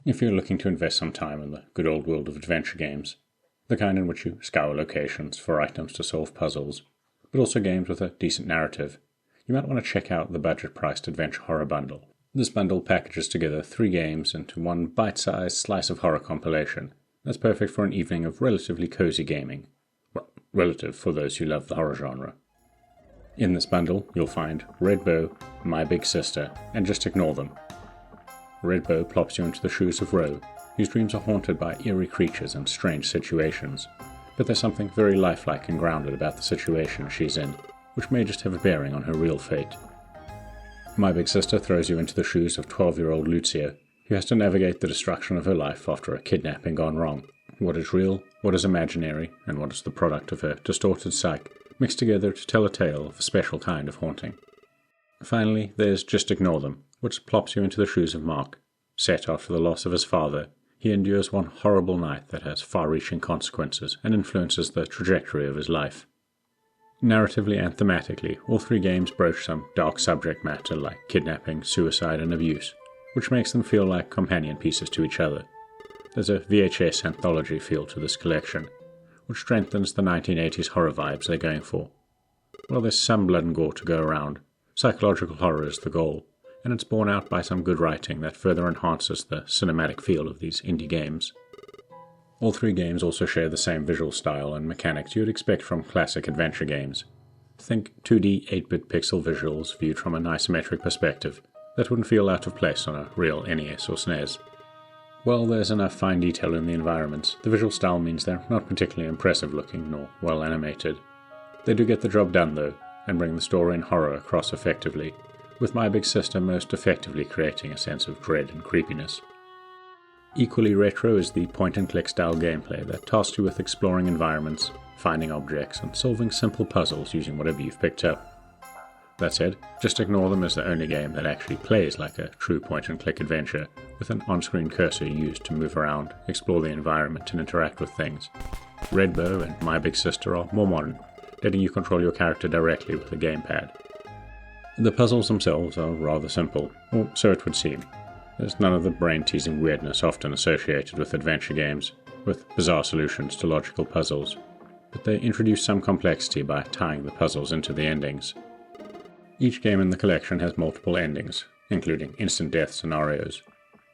If you're looking to invest some time in the good old world of adventure games, the kind in which you scour locations for items to solve puzzles, but also games with a decent narrative, you might want to check out the budget-priced Adventure Horror Bundle. This bundle packages together 3 games into one bite-sized slice of horror compilation that's perfect for an evening of relatively cozy gaming. Well, relative for those who love the horror genre. In this bundle, you'll find Red Bow, My Big Sister, and Just Ignore Them. Red Bow plops you into the shoes of Ro, whose dreams are haunted by eerie creatures and strange situations, but there's something very lifelike and grounded about the situation she's in, which may just have a bearing on her real fate. My Big Sister throws you into the shoes of 12-year-old Lucia, who has to navigate the destruction of her life after a kidnapping gone wrong. What is real, what is imaginary, and what is the product of her distorted psyche, mixed together to tell a tale of a special kind of haunting. Finally, there's Just Ignore Them, which plops you into the shoes of Mark. Set after the loss of his father, he endures one horrible night that has far-reaching consequences and influences the trajectory of his life. Narratively and thematically, all 3 games broach some dark subject matter like kidnapping, suicide, and abuse, which makes them feel like companion pieces to each other. There's a VHS anthology feel to this collection, which strengthens the 1980s horror vibes they're going for. While there's some blood and gore to go around, psychological horror is the goal, and it's borne out by some good writing that further enhances the cinematic feel of these indie games. All 3 games also share the same visual style and mechanics you'd expect from classic adventure games. Think 2D 8-bit pixel visuals viewed from an isometric perspective that wouldn't feel out of place on a real NES or SNES. While there's enough fine detail in the environments, the visual style means they're not particularly impressive looking nor well animated. They do get the job done though, and bring the story and horror across effectively, with My Big Sister most effectively creating a sense of dread and creepiness. Equally retro is the point-and-click style gameplay that tasks you with exploring environments, finding objects, and solving simple puzzles using whatever you've picked up. That said, Just Ignore Them is the only game that actually plays like a true point-and-click adventure, with an on-screen cursor used to move around, explore the environment, and interact with things. Red Bow and My Big Sister are more modern, letting you control your character directly with a gamepad. The puzzles themselves are rather simple, or so it would seem. There's none of the brain-teasing weirdness often associated with adventure games, with bizarre solutions to logical puzzles, but they introduce some complexity by tying the puzzles into the endings. Each game in the collection has multiple endings, including instant death scenarios.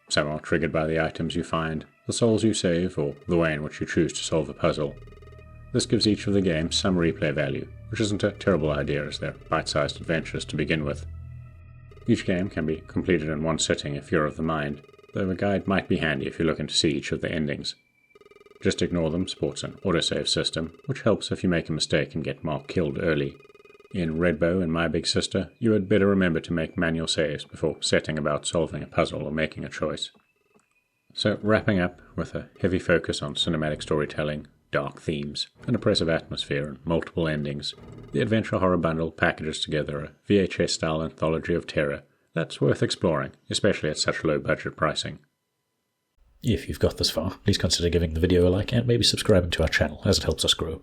Some are triggered by the items you find, the souls you save, or the way in which you choose to solve a puzzle. This gives each of the games some replay value, which isn't a terrible idea as they're bite-sized adventures to begin with. Each game can be completed in one sitting if you're of the mind, though a guide might be handy if you're looking to see each of the endings. Just Ignore Them sports an autosave system, which helps if you make a mistake and get Mark killed early. In Red Bow and My Big Sister, you had better remember to make manual saves before setting about solving a puzzle or making a choice. So wrapping up with a heavy focus on cinematic storytelling, dark themes, an oppressive atmosphere, and multiple endings, the Adventure Horror Bundle packages together a VHS-style anthology of terror that's worth exploring, especially at such low budget pricing. If you've got this far, please consider giving the video a like and maybe subscribing to our channel as it helps us grow.